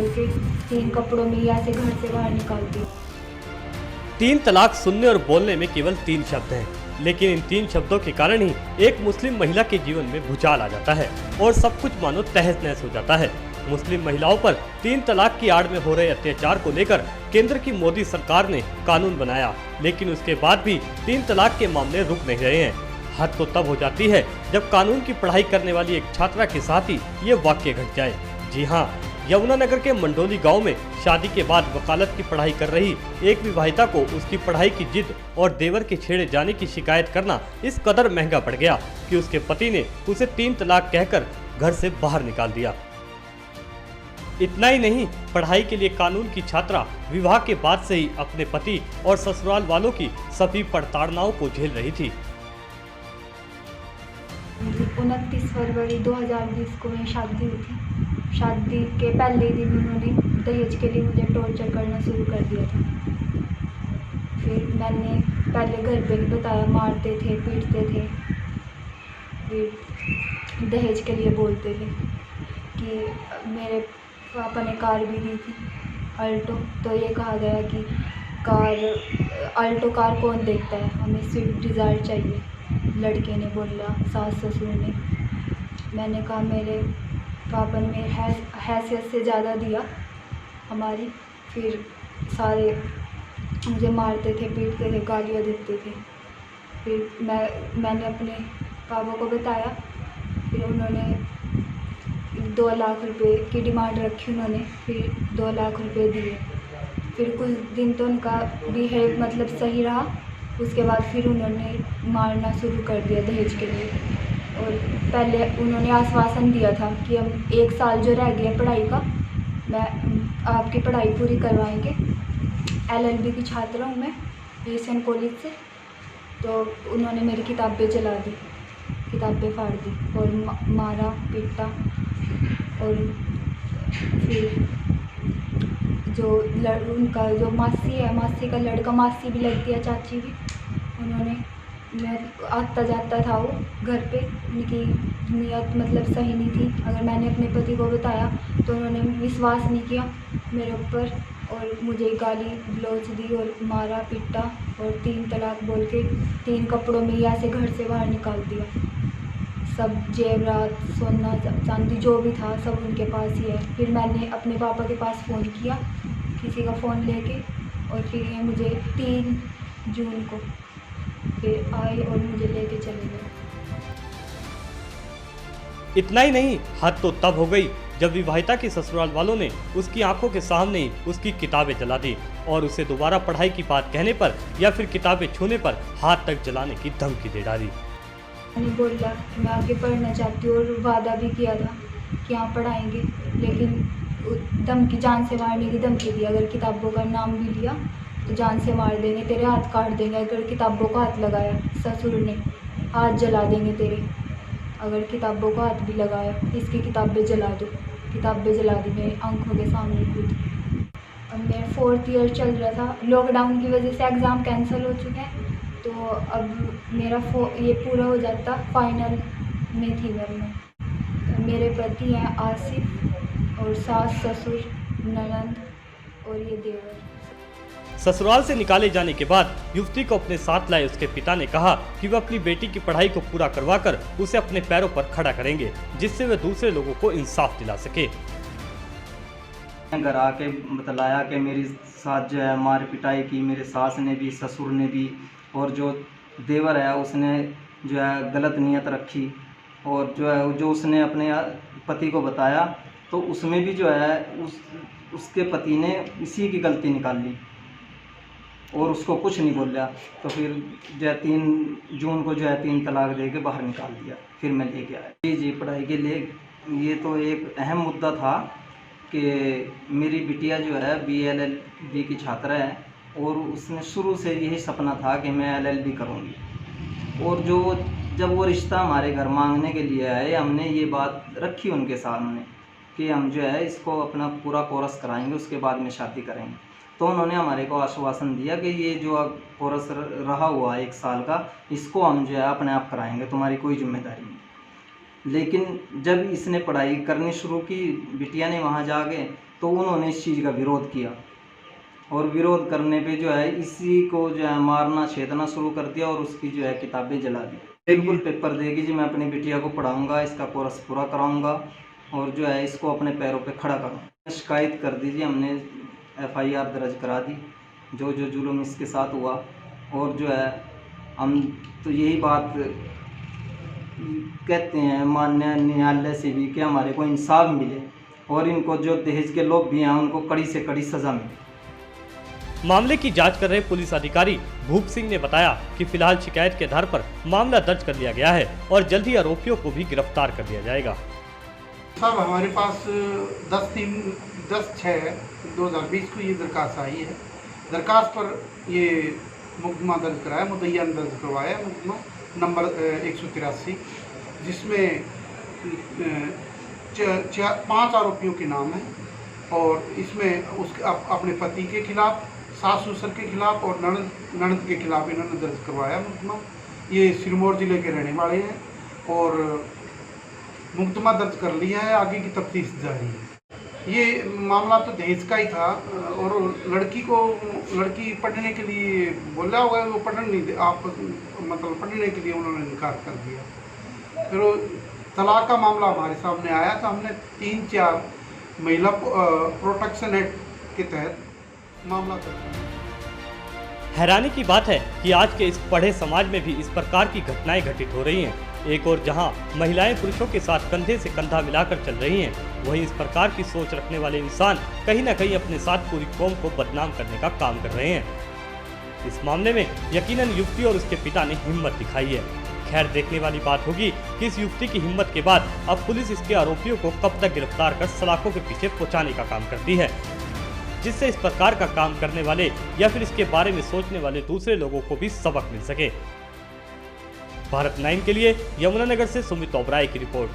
बोल के 3 कपड़ों में ही ऐसे घर से बाहर निकाल दिया। 3 तलाक सुनने और बोलने में केवल 3 शब्द हैं, लेकिन इन 3 शब्दों के कारण ही एक मुस्लिम महिला के जीवन में भूचाल आ जाता है और सब कुछ मानो तहस नहस हो जाता है। मुस्लिम महिलाओं पर 3 तलाक की आड़ में हो रहे अत्याचार को लेकर केंद्र की मोदी सरकार ने कानून बनाया, लेकिन उसके बाद भी 3 तलाक के मामले रुक नहीं रहे हैं। हद तो तब हो जाती है जब कानून की पढ़ाई करने वाली एक छात्रा के साथ ही ये वाक्य घट जाए। जी हाँ, यमुनानगर के मंडोली गांव में शादी के बाद वकालत की पढ़ाई कर रही एक विवाहिता को उसकी पढ़ाई की जिद और देवर के छेड़े जाने की शिकायत करना इस कदर महंगा पड़ गया कि उसके पति ने उसे 3 तलाक कहकर घर से बाहर निकाल दिया। इतना ही नहीं, पढ़ाई के लिए कानून की छात्रा विवाह के बाद से ही अपने पति और ससुराल वालों की सभी प्रताड़नाओं को झेल रही थी। 29 फरवरी 2020 को मेरी शादी हुई थी। शादी के पहले ही दिन उन्होंने दहेज के लिए मुझे टॉर्चर करना शुरू कर दिया था। फिर मैंने पहले घर पे भी बताया, मारते थे, पीटते थे, फिर दहेज के लिए बोलते थे कि मेरे पापा ने कार भी दी थी अल्टो, तो ये कहा गया कि अल्टो कार कौन देखता है, हमें स्विफ्ट डिज़ायर चाहिए। लड़के ने बोला, सास ससुर ने। मैंने कहा मेरे पापा ने हैसियत से ज़्यादा दिया हमारी। फिर सारे मुझे मारते थे, पीटते थे, गालियाँ देते थे। फिर मैंने अपने पापा को बताया। फिर उन्होंने 2 लाख रुपए की डिमांड रखी उन्होंने। फिर 2 लाख रुपए दिए। फिर कुछ दिन तो उनका बिहेव मतलब सही रहा। उसके बाद फिर उन्होंने मारना शुरू कर दिया दहेज के लिए। और पहले उन्होंने आश्वासन दिया था कि हम 1 साल जो रह गया पढ़ाई का, मैं आपकी पढ़ाई पूरी करवाएंगे। LLB की छात्रा हूँ मैं एशियन कॉलेज से। तो उन्होंने मेरी किताबें जला दी, किताबें फाड़ दी और मारा पीटा। और फिर उनका जो मासी है, मासी का लड़का, मासी भी लगती है, चाची भी, उन्होंने, मैं आता जाता था वो घर पे, उनकी नीयत मतलब सही नहीं थी। अगर मैंने अपने पति को बताया तो उन्होंने विश्वास नहीं किया मेरे ऊपर और मुझे गाली गलौज दी और मारा पीटा और 3 तलाक बोल के 3 कपड़ों में ही ऐसे घर से बाहर निकाल दिया। सब जेवरात, सोना चांदी जो भी था सब उनके पास ही है। फिर मैंने अपने पापा के पास फ़ोन किया किसी का फ़ोन लेके, और फिर ये मुझे 3 जून को फिर आए और मुझे लेके चले गए। इतना ही नहीं, हद तो तब हो गई जब विवाहिता के ससुराल वालों ने उसकी आंखों के सामने ही उसकी किताबें जला दी और उसे दोबारा पढ़ाई की बात कहने पर या फिर किताबें छूने पर हाथ तक जलाने की धमकी दे डाली। मैंने बोला कि मैं आगे पढ़ना चाहती हूँ और वादा भी किया था कि यहाँ पढ़ाएंगे, लेकिन धमकी, जान से मारने की धमकी दी। अगर किताबों का नाम भी लिया तो जान से मार देंगे, तेरे हाथ काट देंगे। अगर किताबों को हाथ लगाया ससुर ने, हाथ जला देंगे तेरे। अगर किताबों को हाथ भी लगाया, इसकी किताबें जला दो। किताबें जला दी मेरी आंखों के सामने खुद। अब मेरा 4th ईयर चल रहा था, लॉकडाउन की वजह से एग्ज़ाम कैंसिल हो चुके हैं। तो अब मेरा ये पूरा हो जाता, फाइनल में थी मैं। मेरे पति हैं आसिफ और सास ससुर ननंद और ये देवर। ससुराल से निकाले जाने के बाद युवती को अपने साथ लाए उसके पिता ने कहा कि वह अपनी बेटी की पढ़ाई को पूरा करवाकर उसे अपने पैरों पर खड़ा करेंगे, जिससे वे दूसरे लोगों को इंसाफ दिला सके। घर आके बतलाया कि मेरी साथ जो है मार पिटाई की, मेरे सास ने भी, ससुर ने भी, और जो देवर है उसने जो है गलत नीयत रखी। और जो उसने अपने पति को बताया तो उसमें भी जो है उसके पति ने इसी की गलती निकाल ली और उसको कुछ नहीं बोला। तो फिर जो है 3 जून को जो है 3 तलाक दे के बाहर निकाल दिया। फिर मैं लेके आया। जी, पढ़ाई के लिए ये तो एक अहम मुद्दा था कि मेरी बिटिया जो है BLLB की छात्रा है और उसने शुरू से यही सपना था कि मैं LLB करूँगी। और जब वो रिश्ता हमारे घर मांगने के लिए आए, हमने ये बात रखी उनके सामने कि हम जो है इसको अपना पूरा कोर्स कराएंगे, उसके बाद में शादी करेंगे। तो उन्होंने हमारे को आश्वासन दिया कि ये जो कोर्स रहा हुआ 1 साल का, इसको हम जो है अपने आप कराएंगे, तुम्हारी कोई जिम्मेदारी नहीं। लेकिन जब इसने पढ़ाई करनी शुरू की, बिटिया ने वहाँ जाके, तो उन्होंने इस चीज़ का विरोध किया और विरोध करने पे जो है इसी को जो है मारना छेदना शुरू कर दिया और उसकी जो है किताबें जला दी। बिल्कुल पेपर देगी जी, मैं अपनी बिटिया को पढ़ाऊँगा, इसका कोर्स पूरा कराऊँगा और जो है इसको अपने पैरों पे खड़ा करूँगा। शिकायत कर दीजिए, हमने FIR दर्ज करा दी जो जुल्म इसके साथ हुआ। और जो है हम तो यही बात कहते हैं माननीय न्यायालय से भी कि हमारे को इंसाफ मिले और इनको जो दहेज के लोग भी हैं उनको कड़ी से कड़ी सज़ा मिले। मामले की जांच कर रहे पुलिस अधिकारी भूप सिंह ने बताया कि फिलहाल शिकायत के आधार पर मामला दर्ज कर लिया गया है और जल्द ही आरोपियों को भी गिरफ्तार कर लिया जाएगा। साहब हमारे पास 10/6/2020 को ये दरखास्त आई है। दरखास्त पर ये मुकदमा दर्ज कराया, मुद्दइया ने दर्ज करवाया मुकदमा नंबर 183, जिसमें 5 आरोपियों के नाम हैं और इसमें उसके अपने पति के खिलाफ, सास ससुर के खिलाफ और ननद के खिलाफ इन्होंने दर्ज करवाया मुकदमा। ये सिरमौर ज़िले के रहने वाले हैं और मुकदमा दर्ज कर लिया है, आगे की तफ्तीश जारी है। ये मामला तो दहेज का ही था और लड़की पढ़ने के लिए बोला होगा, वो पढ़ने नहीं दे, आप मतलब पढ़ने के लिए उन्होंने इनकार कर दिया। फिर वो तलाक का मामला हमारे सामने आया तो हमने 3-4 महिला प्रोटेक्शन एक्ट के तहत मामला दर्ज किया। हैरानी की बात है कि आज के इस पढ़े समाज में भी इस प्रकार की घटनाएं घटित हो रही हैं। एक और जहां महिलाएं पुरुषों के साथ कंधे से कंधा मिलाकर चल रही हैं, वहीं इस प्रकार की सोच रखने वाले इंसान कहीं न कहीं अपने साथ पूरी कौम को बदनाम करने का काम कर रहे हैं। इस मामले में यकीनन युवती और उसके पिता ने हिम्मत दिखाई है। खैर, देखने वाली बात होगी कि इस युवती की हिम्मत के बाद अब पुलिस इसके आरोपियों को कब तक गिरफ्तार कर सलाखों के पीछे पहुंचाने का काम करती है, जिससे इस प्रकार का काम करने वाले या फिर इसके बारे में सोचने वाले दूसरे लोगों को भी सबक मिल सके। भारत 9 के लिए यमुनानगर से सुमित ओबराय की रिपोर्ट।